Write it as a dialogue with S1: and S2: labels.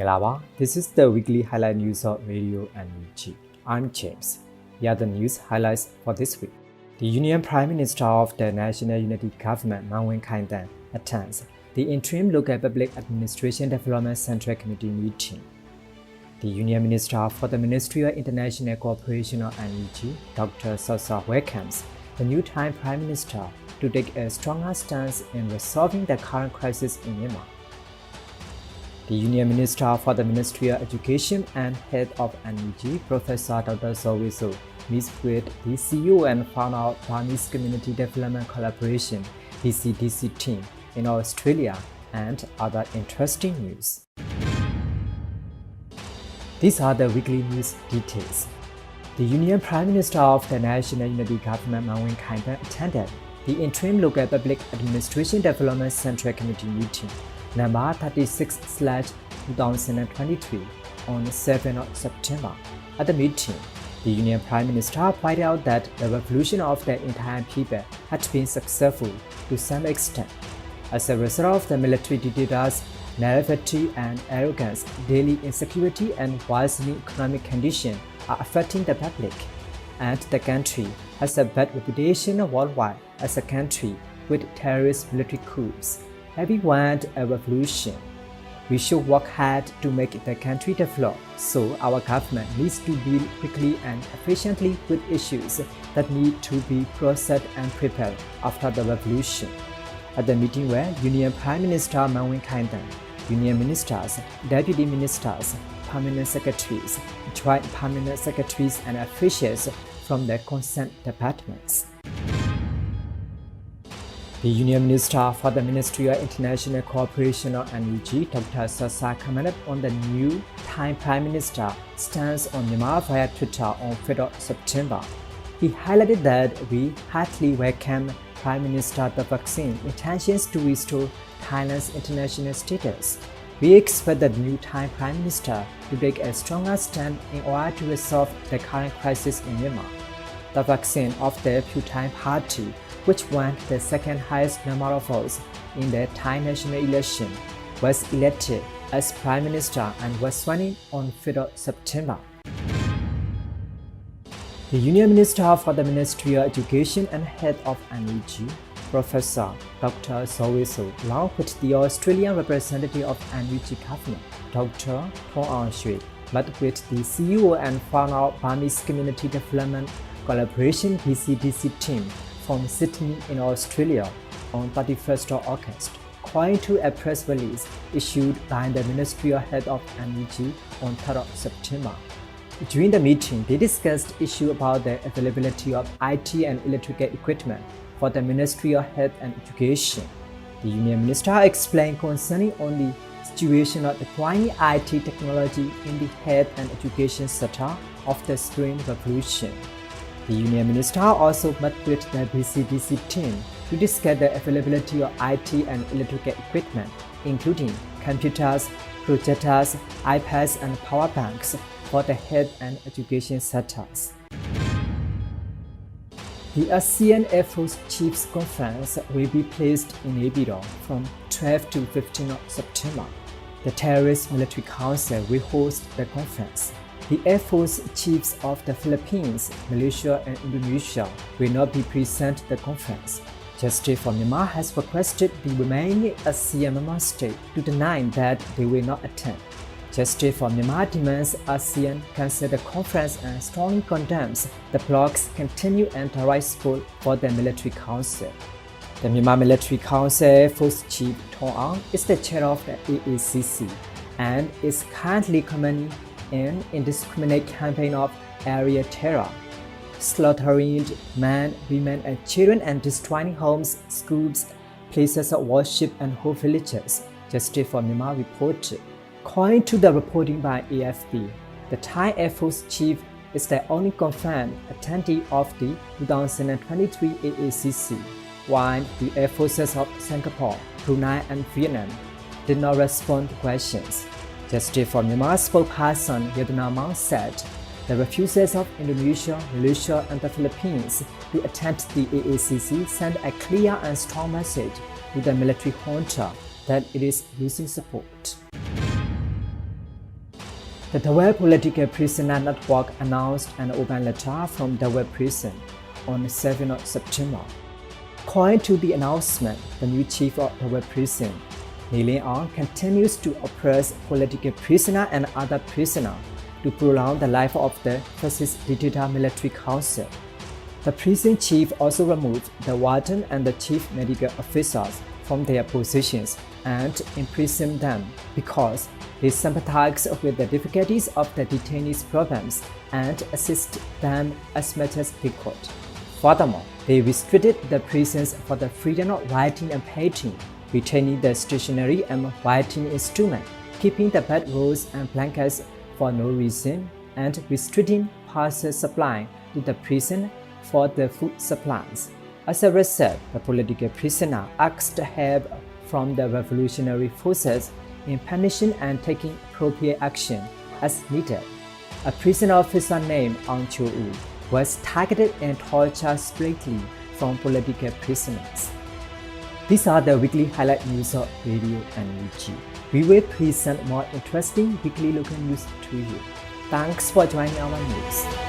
S1: Mangalaba. This is the weekly highlight news of Radio NUG. I'm James. Here are the news highlights for this week. The Union Prime Minister of the National Unity Government, Khaing, attends the Interim Local Public Administration Development Central Committee meeting. The Union Minister for the Ministry of International Cooperation of NUG, Dr. Sosa, welcomes the new time Prime Minister to take a stronger stance in resolving the current crisis in Myanmar. The Union Minister for the Ministry of Education and Head of NUG, Professor Dr. Zowiso, meets with the CEO and founder of Burmese Community Development Collaboration (BCDC) team in Australia and other interesting news. These are the weekly news details. The Union Prime Minister of the National Unity Government, Khaing, attended the Interim Local Public Administration Development Central Committee meeting number 36/2023 on 7 September. At the meeting, the Union Prime Minister pointed out that the revolution of the entire people had been successful to some extent. As a result of the military dictators, naivety and arrogance, daily insecurity and worsening economic conditions are affecting the public, and the country has a bad reputation worldwide as a country with terrorist military coups. We want a revolution. We should work hard to make the country develop, so our government needs to deal quickly and efficiently with issues that need to be processed and prepared after the revolution. At the meeting where Union Prime Minister Khaing, Union Ministers, Deputy Ministers, Permanent Secretaries, Joint Permanent Secretaries and officials from the concerned departments. The Union Minister for the Ministry of International Cooperation of NUG, Dr. Sosa, commented on the new time Prime Minister stance on Myanmar via Twitter on 5 September. He highlighted that we heartily welcome Prime Minister Thaksin's intentions to restore Thailand's international status. We expect the new time Prime Minister to take a stronger stand in order to resolve the current crisis in Myanmar. Thaksin of the Pheu-Thai Party, which won the second highest number of votes in the Thai national election, was elected as Prime Minister and was sworn in on 5 September. The Union Minister for the Ministry of Education and Head of NUG, Professor Dr. Zowiso, along with the Australian representative of NUG government, Dr. Thong Shui, met with the CEO and founder of Burmese Community Development Collaboration (BCDC) team from Sydney in Australia on 31st August, according to a press release issued by the Ministry of Head of NUG on 3rd September. During the meeting, they discussed issues about the availability of IT and electrical equipment for the Ministry of Health and Education. The Union Minister explained concerning on the situation of deploying IT technology in the health and education sector of the Spring Revolution. The Union Minister also met with the BCDC team to discuss the availability of IT and electrical equipment, including computers, projectors, iPads, and power banks for the health and education sectors. The ASEAN Air Force Chiefs Conference will be placed in Naypyidaw from 12 to 15 September. The Terrorist Military Council will host the conference. The Air Force Chiefs of the Philippines, Malaysia, and Indonesia will not be present at the conference. Justice for Myanmar has requested the remaining ASEAN member states to deny that they will not attend. Justice for Myanmar demands ASEAN cancel the conference and strongly condemns the bloc's continued anti-right support for the military council. The Myanmar Military Council Air Force Chief Thong is the chair of the AACC and is currently commanding an indiscriminate campaign of area terror, slaughtering men, women, and children and destroying homes, schools, places of worship, and whole villages, Justice for Myanmar reported. According to the reporting by AFP, the Thai Air Force Chief is the only confirmed attendee of the 2023 AACC, while the Air Forces of Singapore, Brunei, and Vietnam did not respond to questions. Justice for Myanmar spokesperson Yadunamang said the refusals of Indonesia, Malaysia, and the Philippines to attend the AACC sent a clear and strong message to the military junta that it is losing support. The Dawei Political Prisoner Network announced an open letter from Dawei Prison on 7 September. According to the announcement, the new chief of Dawei Prison, Lin Aung, continues to oppress political prisoners and other prisoners to prolong the life of the fascist dictator military council. The prison chief also removed the warden and the chief medical officers from their positions and imprisoned them because they sympathize with the difficulties of the detainees' problems and assist them as much as they could. Furthermore, they restricted the prisons for the freedom of writing and painting, retaining the stationery and writing instrument, keeping the bedrolls and blankets for no reason, and restricting parcel supply to the prison for the food supplies. As a result, the political prisoner asked help from the revolutionary forces in punishing and taking appropriate action as needed. A prison officer named Aung Cho-u was targeted and tortured separately from political prisoners. These are the weekly highlight news of Radio NUG. We will present more interesting weekly local news to you. Thanks for joining our news.